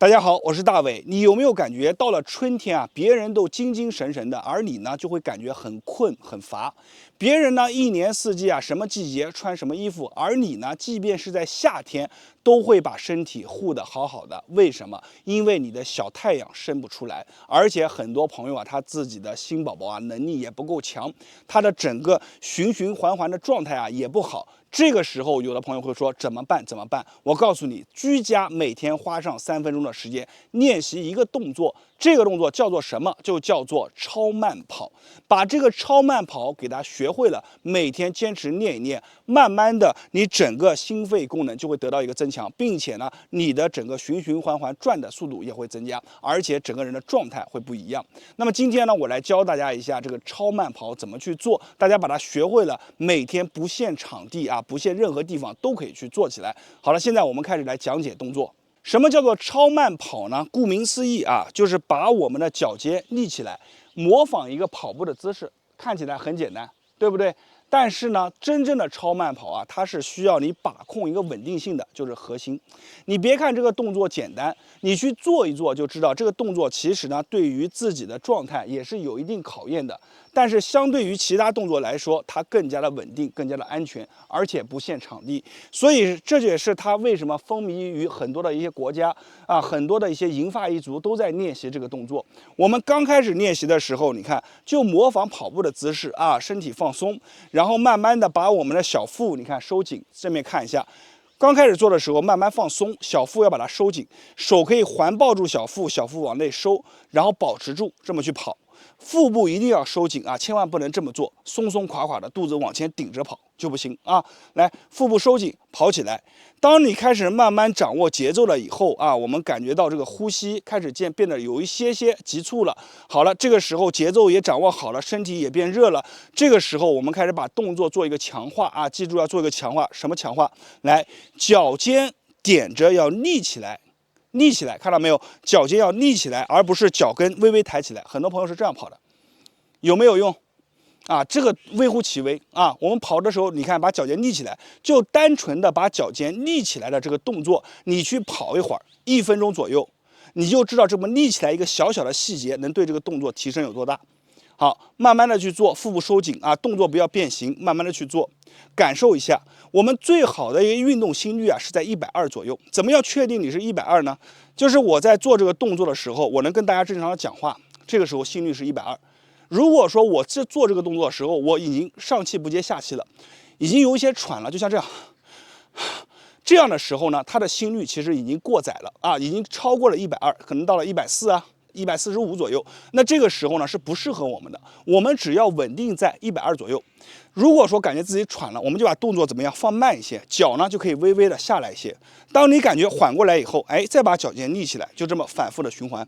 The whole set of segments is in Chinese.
大家好，我是大伟。你有没有感觉到了春天啊，别人都精精神神的，而你呢就会感觉很困很乏。别人呢一年四季啊，什么季节穿什么衣服，而你呢，即便是在夏天，都会把身体护得好好的。为什么？因为你的小太阳生不出来，而且很多朋友啊，他自己的新宝宝啊，能力也不够强，他的整个循环的状态啊也不好。这个时候，有的朋友会说怎么办？怎么办？我告诉你，居家每天花上3分钟的时间练习一个动作，这个动作叫做什么？就叫做超慢跑。把这个超慢跑给它学会了，每天坚持练一练，慢慢的，你整个心肺功能就会得到一个增强，并且呢，你的整个循环转的速度也会增加，而且整个人的状态会不一样。那么今天呢，我来教大家一下这个超慢跑怎么去做，大家把它学会了，每天不限场地啊。不限任何地方都可以去做起来。好了，现在我们开始来讲解动作。什么叫做超慢跑呢？顾名思义啊，就是把我们的脚尖立起来，模仿一个跑步的姿势，看起来很简单，对不对？但是呢，真正的超慢跑啊，它是需要你把控一个稳定性的，就是核心。你别看这个动作简单，你去做一做就知道，这个动作其实呢，对于自己的状态也是有一定考验的。但是相对于其他动作来说，它更加的稳定，更加的安全，而且不限场地。所以这也是它为什么风靡于很多的一些国家啊，很多的一些银发一族都在练习这个动作。我们刚开始练习的时候，你看就模仿跑步的姿势啊，身体放松，然后慢慢的把我们的小腹你看收紧，正面看一下。刚开始做的时候，慢慢放松，小腹要把它收紧，手可以环抱住小腹，小腹往内收，然后保持住，这么去跑。腹部一定要收紧啊，千万不能这么做，松松垮垮的，肚子往前顶着跑就不行啊。来，腹部收紧，跑起来。当你开始慢慢掌握节奏了以后啊，我们感觉到这个呼吸开始变得有一些急促了。好了，这个时候节奏也掌握好了，身体也变热了。这个时候我们开始把动作做一个强化啊，记住要做一个强化。什么强化？来，脚尖点着要立起来。立起来，看到没有？脚尖要立起来，而不是脚跟微微抬起来。很多朋友是这样跑的，有没有用？啊，这个微乎其微啊！我们跑的时候，你看把脚尖立起来，就单纯的把脚尖立起来的这个动作，你去跑一会儿，1分钟左右，你就知道这么立起来一个小小的细节能对这个动作提升有多大。好，慢慢的去做，腹部收紧啊，动作不要变形，慢慢的去做，感受一下。我们最好的一个运动心率啊是在120左右。怎么样确定你是120呢？就是我在做这个动作的时候，我能跟大家正常的讲话，这个时候心率是120。如果说我做这个动作的时候，我已经上气不接下气了，已经有一些喘了，就像这样。这样的时候呢，它的心率其实已经过载了啊，已经超过了120，可能到了140啊。145左右，那这个时候呢是不适合我们的。我们只要稳定在120左右。如果说感觉自己喘了，我们就把动作怎么样放慢一些，脚呢就可以微微的下来一些。当你感觉缓过来以后，哎，再把脚尖立起来，就这么反复的循环，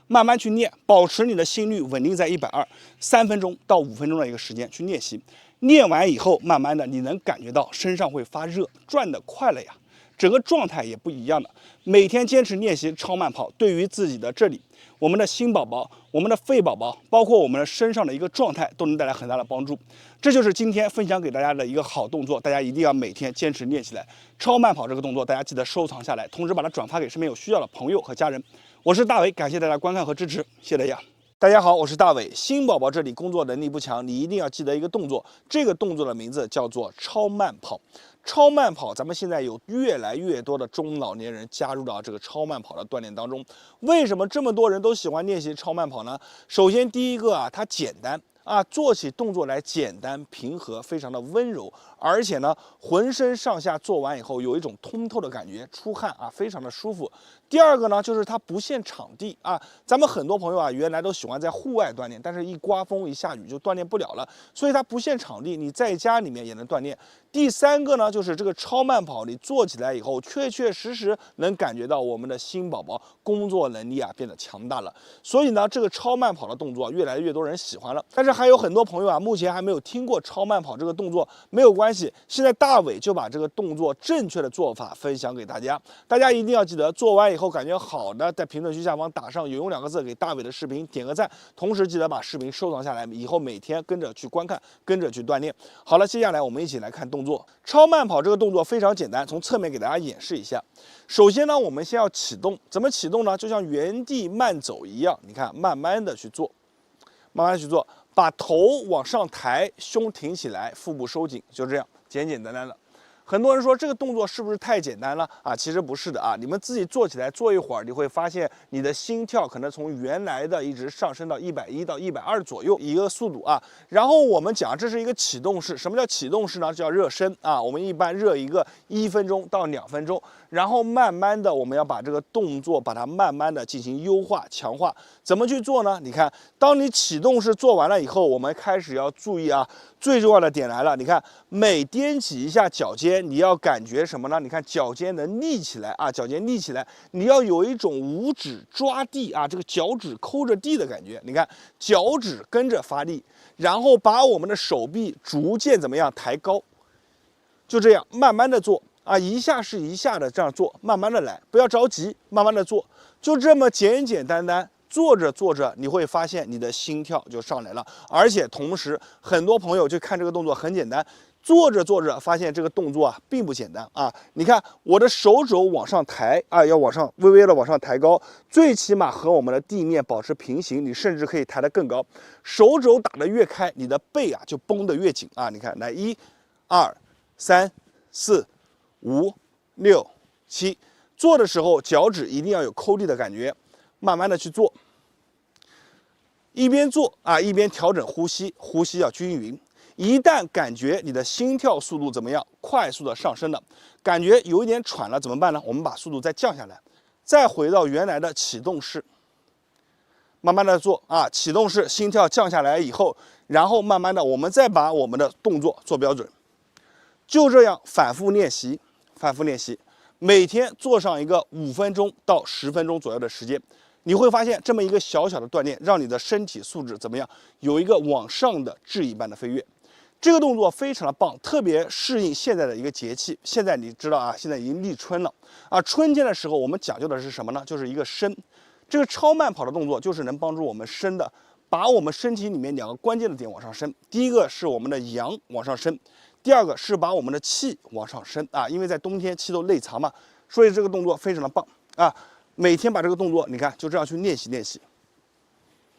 慢慢去练，保持你的心率稳定在120，3分钟到5分钟的一个时间去练习。练完以后，慢慢的你能感觉到身上会发热，转得快了呀，整个状态也不一样的。每天坚持练习超慢跑，对于自己的这里。我们的新宝宝、我们的肺宝宝，包括我们的身上的一个状态，都能带来很大的帮助。这就是今天分享给大家的一个好动作，大家一定要每天坚持练起来。超慢跑这个动作，大家记得收藏下来，同时把它转发给身边有需要的朋友和家人。我是大伟，感谢大家观看和支持，谢谢大家。大家好，我是大伟。新宝宝这里工作能力不强，你一定要记得一个动作，这个动作的名字叫做超慢跑。超慢跑，咱们现在有越来越多的中老年人加入到这个超慢跑的锻炼当中。为什么这么多人都喜欢练习超慢跑呢？首先，第一个啊，它简单啊，做起动作来简单平和，非常的温柔，而且呢，浑身上下做完以后有一种通透的感觉，出汗啊，非常的舒服。第二个呢，就是它不限场地啊，咱们很多朋友啊，原来都喜欢在户外锻炼，但是一刮风一下雨就锻炼不了了，所以它不限场地，你在家里面也能锻炼。第三个呢，就是这个超慢跑，你做起来以后，确确实实能感觉到我们的新宝宝工作能力啊变得强大了。所以呢，这个超慢跑的动作越来越多人喜欢了。但是还有很多朋友啊，目前还没有听过超慢跑这个动作，没有关系，现在大伟就把这个动作正确的做法分享给大家。大家一定要记得，做完以后感觉好的，在评论区下方打上"有用"2个字，给大伟的视频点个赞，同时记得把视频收藏下来，以后每天跟着去观看，跟着去锻炼。好了，接下来我们一起来看动作。超慢跑这个动作非常简单，从侧面给大家演示一下。首先呢，我们先要启动，怎么启动呢？就像原地慢走一样，你看，慢慢的去做，慢慢的去做，把头往上抬，胸挺起来，腹部收紧，就这样，简简单单的。很多人说这个动作是不是太简单了啊？其实不是的啊，你们自己做起来做一会儿，你会发现你的心跳可能从原来的一直上升到110到120左右一个速度啊。然后我们讲这是一个启动式，什么叫启动式呢？叫热身啊。我们一般热一个1分钟到2分钟，然后慢慢的我们要把这个动作把它慢慢的进行优化强化。怎么去做呢？你看，当你启动式做完了以后，我们开始要注意啊，最重要的点来了，你看每踮起一下脚尖。你要感觉什么呢？你看脚尖能立起来啊，脚尖立起来，你要有一种五指抓地啊，这个脚趾抠着地的感觉。你看脚趾跟着发力，然后把我们的手臂逐渐怎么样抬高，就这样慢慢的做啊，一下是一下的这样做，慢慢的来，不要着急，慢慢的做，就这么简简单单。做着做着，你会发现你的心跳就上来了，而且同时，很多朋友就看这个动作很简单。做着做着，发现这个动作啊并不简单啊！你看我的手肘往上抬啊，要往上微微的往上抬高，最起码和我们的地面保持平行，你甚至可以抬得更高。手肘打得越开，你的背啊就绷得越紧啊！你看，来1、2、3、4、5、6、7，做的时候脚趾一定要有抠地的感觉，慢慢的去做，一边做啊一边调整呼吸，呼吸要均匀。一旦感觉你的心跳速度怎么样，快速的上升了，感觉有一点喘了，怎么办呢？我们把速度再降下来，再回到原来的启动式，慢慢的做啊，启动式心跳降下来以后，然后慢慢的我们再把我们的动作做标准，就这样反复练习，反复练习，每天做上一个5分钟到10分钟左右的时间。你会发现这么一个小小的锻炼，让你的身体素质怎么样，有一个往上的质一般的飞跃。这个动作非常的棒，特别适应现在的一个节气。现在你知道啊，现在已经立春了啊。春天的时候，我们讲究的是什么呢？就是一个伸。这个超慢跑的动作就是能帮助我们伸的，把我们身体里面2个关键的点往上升。第一个是我们的阳往上升，第二个是把我们的气往上升啊。因为在冬天气都内藏嘛，所以这个动作非常的棒啊。每天把这个动作，你看就这样去练习练习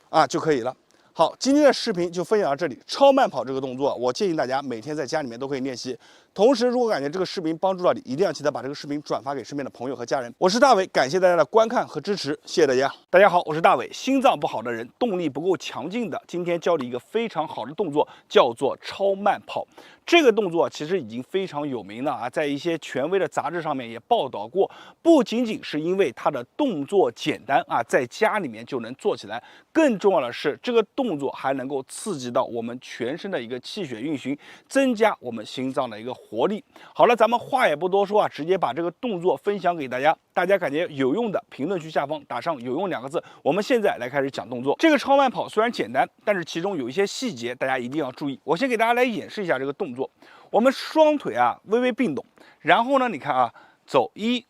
啊就可以了。好，今天的视频就分享到这里。超慢跑这个动作，我建议大家每天在家里面都可以练习。同时，如果感觉这个视频帮助到你，一定要记得把这个视频转发给身边的朋友和家人。我是大伟，感谢大家的观看和支持，谢谢大家。大家好，我是大伟。心脏不好的人，动力不够强劲的，今天教你一个非常好的动作，叫做超慢跑。这个动作其实已经非常有名了啊，在一些权威的杂志上面也报道过。不仅仅是因为它的动作简单啊，在家里面就能做起来，更重要的是这个动作还能够刺激到我们全身的一个气血运行，增加我们心脏的一个活力。好了，咱们话也不多说啊，直接把这个动作分享给大家。大家感觉有用的，评论区下方打上"有用"2个字。我们现在来开始讲动作。这个超慢跑虽然简单，但是其中有一些细节大家一定要注意。我先给大家来演示一下这个动作。我们双腿啊微微并拢，然后呢，你看啊，走1、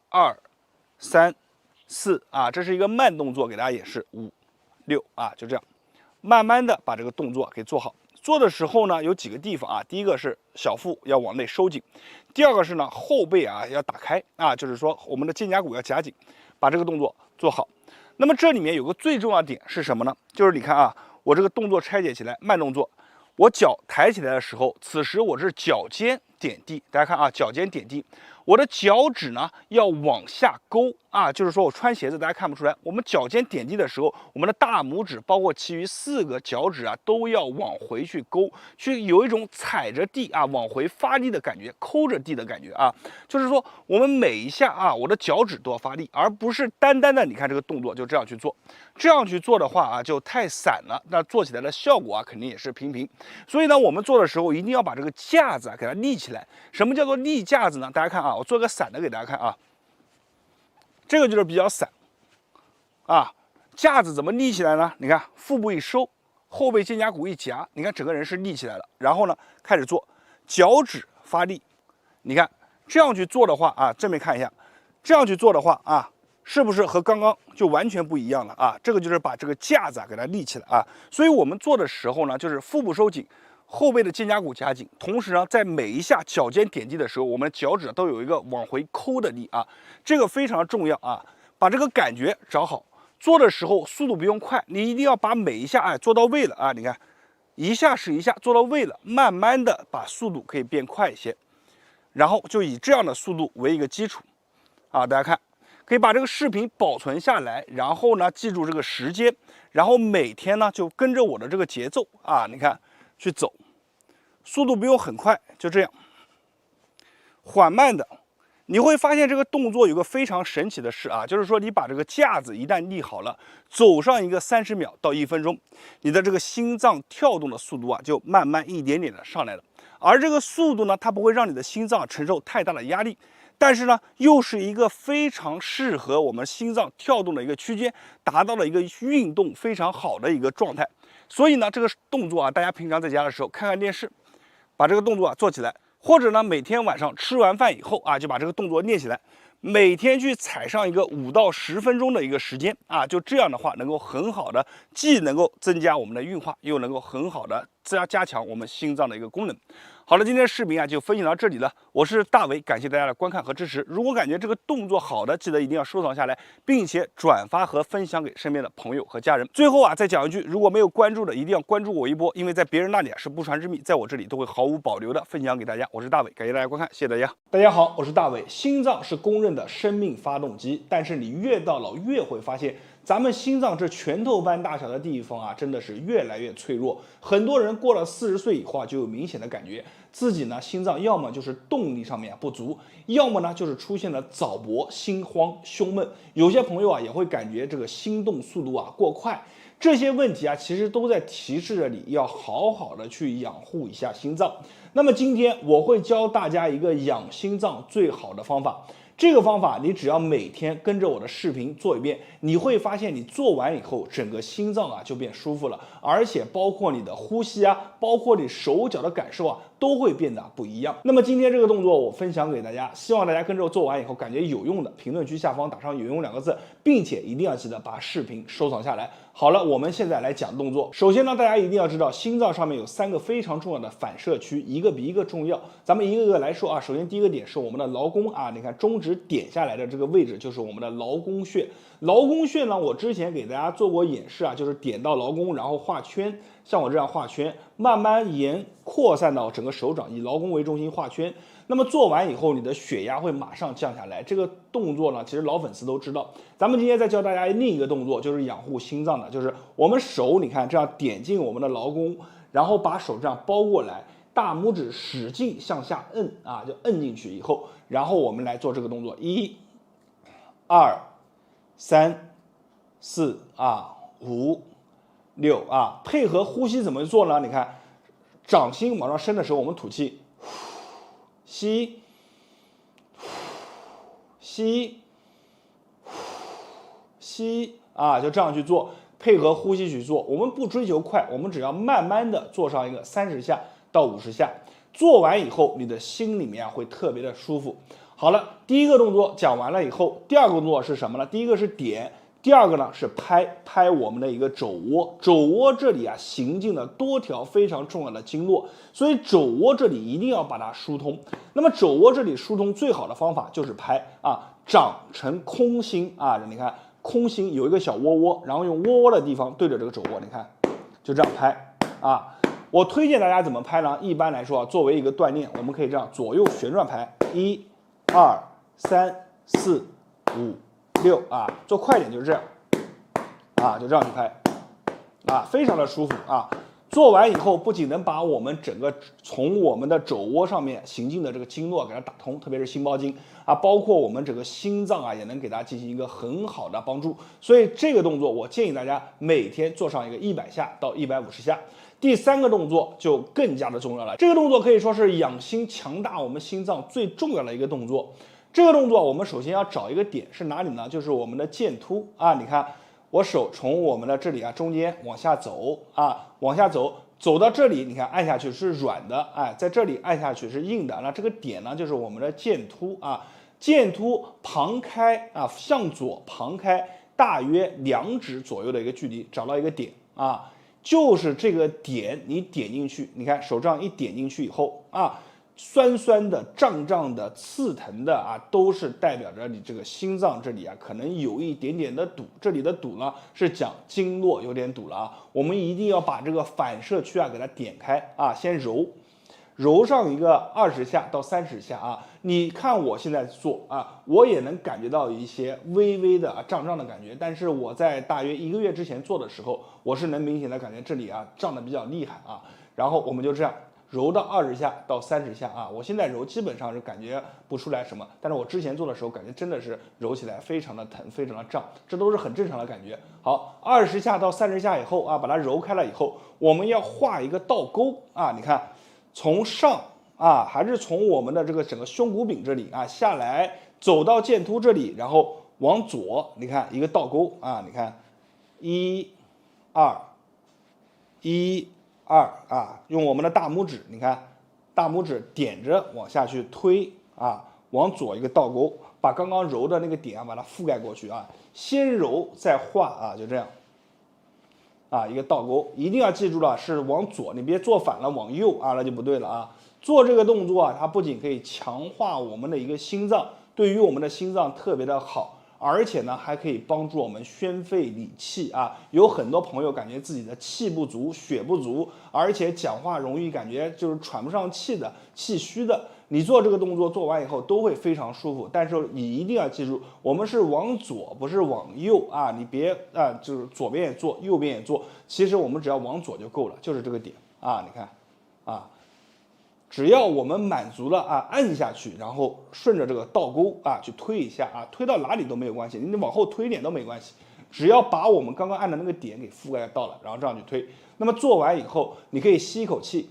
2、3、4啊，这是一个慢动作，给大家演示5、6啊，就这样，慢慢的把这个动作给做好。做的时候呢，有几个地方啊，第一个是小腹要往内收紧，第二个是呢后背啊要打开啊，就是说我们的肩胛骨要夹紧，把这个动作做好。那么这里面有个最重要的点是什么呢？就是你看啊，我这个动作拆解起来，慢动作，我脚抬起来的时候，此时我是脚尖点地，大家看啊，脚尖点地，我的脚趾呢要往下勾啊，就是说我穿鞋子大家看不出来，我们脚尖点地的时候，我们的大拇指包括其余4个脚趾啊都要往回去勾，去有一种踩着地啊往回发力的感觉，抠着地的感觉啊，就是说我们每一下啊，我的脚趾都要发力，而不是单单的你看这个动作就这样去做，这样去做的话啊就太散了，那做起来的效果啊肯定也是平平。所以呢，我们做的时候一定要把这个架子啊给它立起来。什么叫做立架子呢？大家看啊，我做个散的给大家看啊，这个就是比较散啊。架子怎么立起来呢？你看腹部一收，后背肩胛骨一夹，你看整个人是立起来了。然后呢，开始做，脚趾发力。你看这样去做的话啊，正面看一下，这样去做的话啊，是不是和刚刚就完全不一样了啊？这个就是把这个架子给它立起来啊。所以我们做的时候呢，就是腹部收紧，后背的肩胛骨夹紧，同时呢，在每一下脚尖点地的时候，我们的脚趾都有一个往回抠的力啊，这个非常重要啊。把这个感觉找好，做的时候速度不用快，你一定要把每一下做到位了啊。你看，一下是一下，做到位了，慢慢的把速度可以变快一些，然后就以这样的速度为一个基础啊。大家看。可以把这个视频保存下来，然后呢，记住这个时间，然后每天呢就跟着我的这个节奏啊，你看去走，速度不用很快，就这样，缓慢的。你会发现这个动作有个非常神奇的事啊，就是说你把这个架子一旦立好了，走上一个30秒到1分钟，你的这个心脏跳动的速度啊，就慢慢一点点的上来了。而这个速度呢，它不会让你的心脏承受太大的压力。但是呢，又是一个非常适合我们心脏跳动的一个区间，达到了一个运动非常好的一个状态。所以呢，这个动作啊，大家平常在家的时候看看电视，把这个动作做起来，或者呢，每天晚上吃完饭以后啊，就把这个动作练起来。每天去踩上一个5到10分钟的一个时间啊，就这样的话，能够很好的，既能够增加我们的运化，又能够很好的加强我们心脏的一个功能。好了，今天的视频就分享到这里了。我是大伟，感谢大家的观看和支持。如果感觉这个动作好的，记得一定要收藏下来，并且转发和分享给身边的朋友和家人。最后再讲一句，如果没有关注的，一定要关注我一波，因为在别人那里是不传之秘，在我这里都会毫无保留的分享给大家。我是大伟，感谢大家观看，谢谢大家。大家好，我是大伟。心脏是公认的生命发动机，但是你越到老越会发现，咱们心脏这拳头般大小的地方真的是越来越脆弱。很多人过了40岁以后就有明显的感觉，自己呢心脏要么就是动力上面不足，要么呢就是出现了早搏、心慌、胸闷。有些朋友也会感觉这个心动速度过快。这些问题其实都在提示着你要好好的去养护一下心脏。那么今天我会教大家一个养心脏最好的方法。这个方法你只要每天跟着我的视频做一遍，你会发现你做完以后，整个心脏就变舒服了，而且包括你的呼吸包括你手脚的感受都会变得不一样。那么今天这个动作我分享给大家，希望大家跟着我做完以后感觉有用的，评论区下方打上有用2个字，并且一定要记得把视频收藏下来。好了，我们现在来讲动作。首先呢，大家一定要知道，心脏上面有3个非常重要的反射区，一个比一个重要。咱们一个个来说首先第一个点是我们的劳宫你看中指点下来的这个位置就是我们的劳宫穴。劳宫穴呢，我之前给大家做过演示就是点到劳宫，然后画圈，像我这样画圈，慢慢扩散到整个手掌，以劳宫为中心画圈。那么做完以后，你的血压会马上降下来。这个动作呢，其实老粉丝都知道。咱们今天再教大家另一个动作，就是养护心脏的，就是我们手，你看这样点进我们的劳宫，然后把手这样包过来，大拇指使劲向下摁就摁进去以后，然后我们来做这个动作，1、2、3、4、5、6配合呼吸怎么做呢？你看，掌心往上升的时候，我们吐气。吸，吸，吸就这样去做，配合呼吸去做。我们不追求快，我们只要慢慢的做上一个30下到50下。做完以后，你的心里面会特别的舒服。好了，第一个动作讲完了以后，第二个动作是什么呢？第一个是点。第二个呢是拍我们的一个肘窝，肘窝这里行进了多条非常重要的经络，所以肘窝这里一定要把它疏通。那么肘窝这里疏通最好的方法就是拍掌成空心你看空心有一个小窝窝，然后用窝窝的地方对着这个肘窝，你看就这样拍我推荐大家怎么拍呢？一般来说作为一个锻炼，我们可以这样左右旋转拍，1、2、3、4、5、6做快点就是这样就这样去拍非常的舒服做完以后，不仅能把我们整个从我们的肘窝上面行进的这个经络给它打通，特别是心包经包括我们整个心脏也能给它进行一个很好的帮助。所以这个动作我建议大家每天做上一个100下到150下。第3个动作就更加的重要了，这个动作可以说是养心强大我们心脏最重要的一个动作。这个动作我们首先要找一个点是哪里呢？就是我们的剑突你看我手从我们的这里中间往下走往下走到这里，你看按下去是软的在这里按下去是硬的。那这个点呢就是我们的剑突剑突旁开啊，向左旁开大约2指左右的一个距离，找到一个点啊，就是这个点，你点进去，你看手杖一点进去以后啊，酸酸的、胀胀的、刺疼的啊，都是代表着你这个心脏这里啊，可能有一点点的堵。这里的堵呢，是讲经络有点堵了啊。我们一定要把这个反射区啊给它点开啊，先揉上一个20下到30下啊。你看我现在做啊，我也能感觉到一些微微的胀胀的感觉，但是我在大约1个月之前做的时候，我是能明显的感觉这里啊胀的比较厉害啊。然后我们就这样。揉到20下到30下啊，我现在揉基本上是感觉不出来什么，但是我之前做的时候感觉真的是揉起来非常的疼，非常的胀，这都是很正常的感觉。好，20下到30下以后啊，把它揉开了以后，我们要画一个倒钩啊，你看，从上啊，还是从我们的这个整个胸骨柄这里啊下来，走到剑突这里，然后往左，你看一个倒钩啊，你看1、2、1、2啊，用我们的大拇指，你看大拇指点着往下去推啊，往左一个倒钩，把刚刚揉的那个点啊，把它覆盖过去啊，先揉再画啊，就这样啊，一个倒钩，一定要记住了，是往左，你别做反了，往右啊，那就不对了啊。做这个动作啊，它不仅可以强化我们的一个心脏，对于我们的心脏特别的好。而且呢，还可以帮助我们宣肺理气啊。有很多朋友感觉自己的气不足、血不足，而且讲话容易感觉就是喘不上气的、气虚的。你做这个动作做完以后都会非常舒服，但是你一定要记住，我们是往左，不是往右啊！你别啊，就是左边也做，右边也做。其实我们只要往左就够了，就是这个点啊，你看啊。只要我们满足了啊，按下去，然后顺着这个倒钩啊去推一下啊，推到哪里都没有关系，你往后推一点都没关系，只要把我们刚刚按的那个点给覆盖到了，然后这样去推。那么做完以后，你可以吸一口气，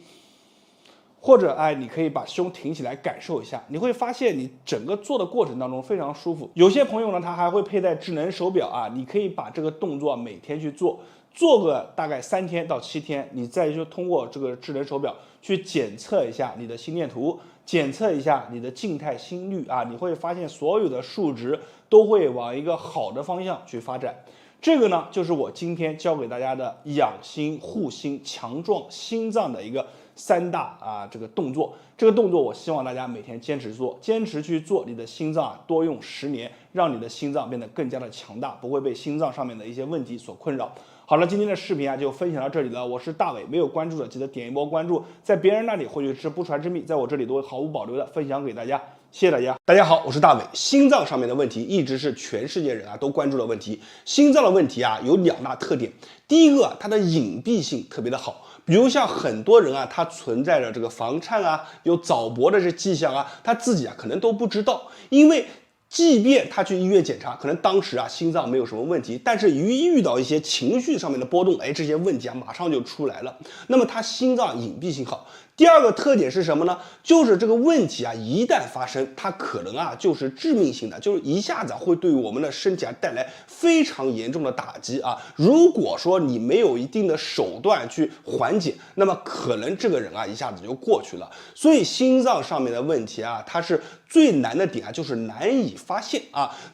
或者你可以把胸挺起来感受一下，你会发现你整个做的过程当中非常舒服。有些朋友呢，他还会佩戴智能手表啊，你可以把这个动作每天去做。做个大概3天到7天，你再就通过这个智能手表去检测一下你的心电图，检测一下你的静态心率啊，你会发现所有的数值都会往一个好的方向去发展。这个呢，就是我今天教给大家的养心、护心、强壮心脏的一个3大这个动作。这个动作我希望大家每天坚持做，坚持去做，你的心脏多用10年，让你的心脏变得更加的强大，不会被心脏上面的一些问题所困扰。好了，今天的视频就分享到这里了。我是大伟，没有关注的记得点一波关注，在别人那里获取是不传之秘，在我这里都会毫无保留的分享给大家。谢谢大家。大家好，我是大伟。心脏上面的问题一直是全世界人都关注的问题。心脏的问题有2大特点。第一个，它的隐蔽性特别的好，比如像很多人他存在着这个房颤有早搏的这迹象他自己可能都不知道，因为即便他去医院检查，可能当时心脏没有什么问题，但是一遇到一些情绪上面的波动，这些问题马上就出来了。那么他心脏隐蔽性好。第二个特点是什么呢？就是这个问题一旦发生，它可能就是致命性的，就是一下子会对我们的身体带来非常严重的打击如果说你没有一定的手段去缓解，那么可能这个人一下子就过去了。所以心脏上面的问题它是最难的点就是难以发现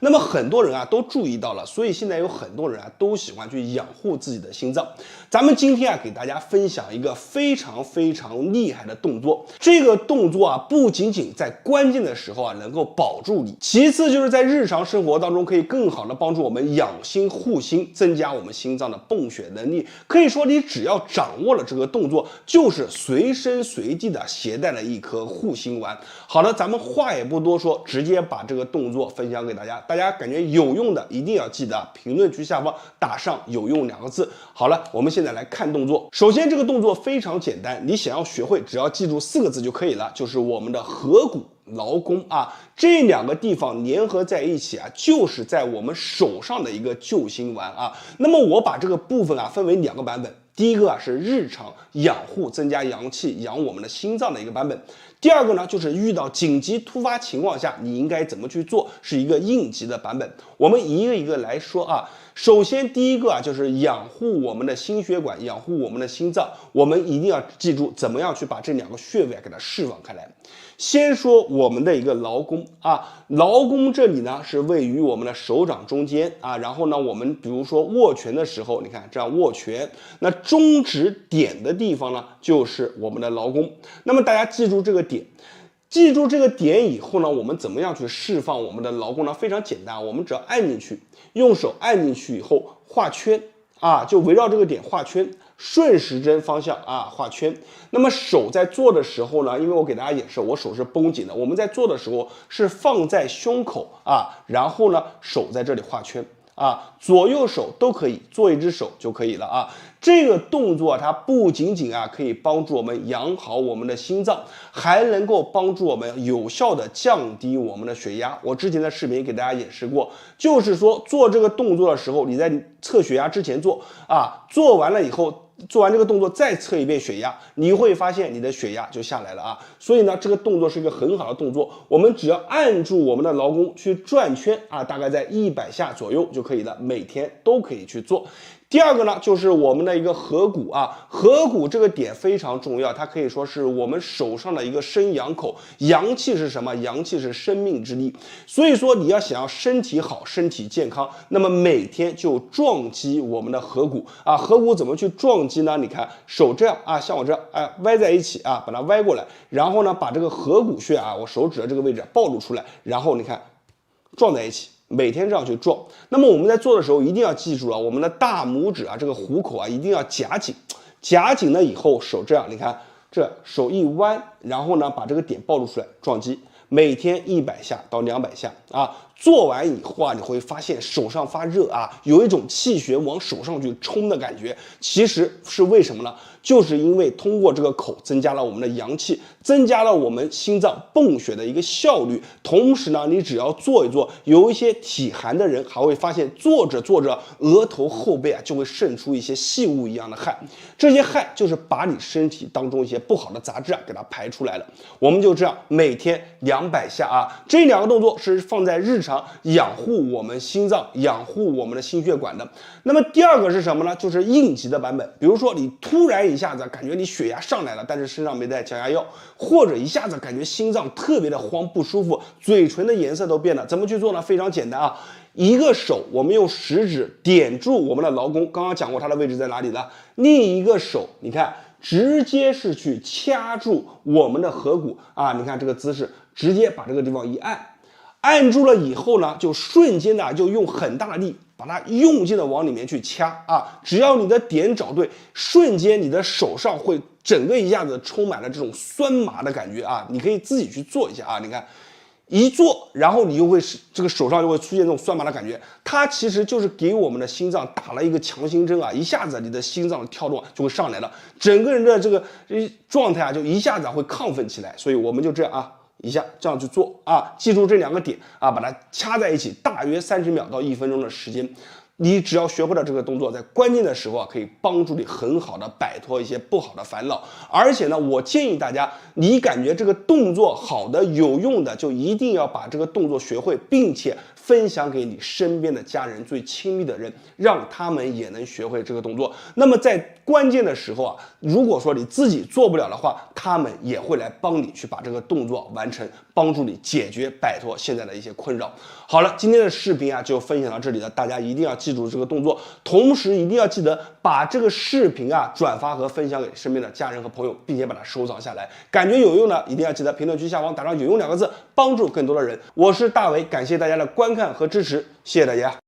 那么很多人都注意到了，所以现在有很多人都喜欢去养护自己的心脏。咱们今天给大家分享一个非常非常厉害的动作。这个动作不仅仅在关键的时候能够保住你，其次就是在日常生活当中可以更好的帮助我们养心护心，增加我们心脏的泵血能力。可以说你只要掌握了这个动作，就是随身随地的携带了一颗护心丸。好的，咱们话也不多说，直接把这个动作分享给大家。大家感觉有用的一定要记得评论区下方打上有用2个字。好了，我们现在来看动作。首先这个动作非常简单，你想要学会只要记住4个字就可以了，就是我们的合谷劳宫这2个地方联合在一起就是在我们手上的一个救心丸那么我把这个部分分为2个版本。第一个是日常养护增加阳气养我们的心脏的一个版本，第二个呢就是遇到紧急突发情况下你应该怎么去做，是一个应急的版本。我们一个一个来说首先第一个啊，就是养护我们的心血管，养护我们的心脏，我们一定要记住怎么样去把这2个穴位给它释放开来。先说我们的一个劳宫啊，劳宫这里呢是位于我们的手掌中间啊，然后呢，我们比如说握拳的时候，你看这样握拳，那中指点的地方呢就是我们的劳宫。那么大家记住这个点。记住这个点以后呢，我们怎么样去释放我们的劳宫呢？非常简单，我们只要按进去，用手按进去以后画圈啊，就围绕这个点画圈，顺时针方向啊画圈。那么手在做的时候呢，因为我给大家演示，我手是绷紧的，我们在做的时候是放在胸口啊，然后呢手在这里画圈。啊，左右手都可以，做一只手就可以了啊。这个动作它不仅仅啊可以帮助我们养好我们的心脏，还能够帮助我们有效的降低我们的血压。我之前的视频给大家演示过，就是说做这个动作的时候，你在测血压之前做啊，做完了以后。做完这个动作再测一遍血压，你会发现你的血压就下来了啊。所以呢，这个动作是一个很好的动作，我们只要按住我们的劳宫去转圈啊，大概在100下左右就可以了，每天都可以去做。第二个呢，就是我们的一个合谷啊，合谷这个点非常重要，它可以说是我们手上的一个生阳口。阳气是什么？阳气是生命之力。所以说，你要想要身体好、身体健康，那么每天就撞击我们的合谷啊。合谷怎么去撞击呢？你看手这样啊，像我这样哎歪在一起啊，把它歪过来，然后呢把这个合谷穴啊，我手指的这个位置暴露出来，然后你看撞在一起。每天这样去撞，那么我们在做的时候一定要记住了，我们的大拇指啊，这个虎口啊，一定要夹紧，夹紧了以后手这样，你看这手一弯，然后呢把这个点暴露出来，撞击，每天100下到200下啊。做完以后啊，你会发现手上发热啊，有一种气血往手上去冲的感觉。其实是为什么呢？就是因为通过这个口增加了我们的阳气，增加了我们心脏泵血的一个效率。同时呢，你只要做一做，有一些体寒的人还会发现做着做着，额头后背啊就会渗出一些细雾一样的汗。这些汗就是把你身体当中一些不好的杂质啊给它排出来了。我们就这样每天200下啊，这2个动作是放在日常养护我们心脏、养护我们的心血管的。那么第二个是什么呢？就是应急的版本。比如说你突然一下子感觉你血压上来了，但是身上没带降压药，或者一下子感觉心脏特别的慌不舒服，嘴唇的颜色都变了，怎么去做呢？非常简单啊，一个手我们用食指点住我们的劳宫，刚刚讲过它的位置在哪里了，另一个手你看直接是去掐住我们的合谷啊，你看这个姿势，直接把这个地方一按。按住了以后呢，就瞬间的就用很大的力把它用劲的往里面去掐啊！只要你的点找对，瞬间你的手上会整个一下子充满了这种酸麻的感觉啊！你可以自己去做一下啊！你看，一做，然后你就会这个手上就会出现这种酸麻的感觉，它其实就是给我们的心脏打了一个强心针啊！一下子你的心脏的跳动就会上来了，整个人的这个状态啊就一下子会亢奋起来。所以我们就这样啊。一下这样去做啊，记住这2个点啊，把它掐在一起，大约30秒到1分钟的时间。你只要学会了这个动作，在关键的时候啊，可以帮助你很好的摆脱一些不好的烦恼。而且呢，我建议大家，你感觉这个动作好的、有用的，就一定要把这个动作学会，并且分享给你身边的家人、最亲密的人，让他们也能学会这个动作。那么在关键的时候啊，如果说你自己做不了的话，他们也会来帮你去把这个动作完成，帮助你解决、摆脱现在的一些困扰。好了，今天的视频啊就分享到这里了，大家一定要记住这个动作，同时一定要记得把这个视频啊转发和分享给身边的家人和朋友，并且把它收藏下来。感觉有用的，一定要记得评论区下方打上有用2个字，帮助更多的人。我是大伟，感谢大家的观看和支持，谢谢大家。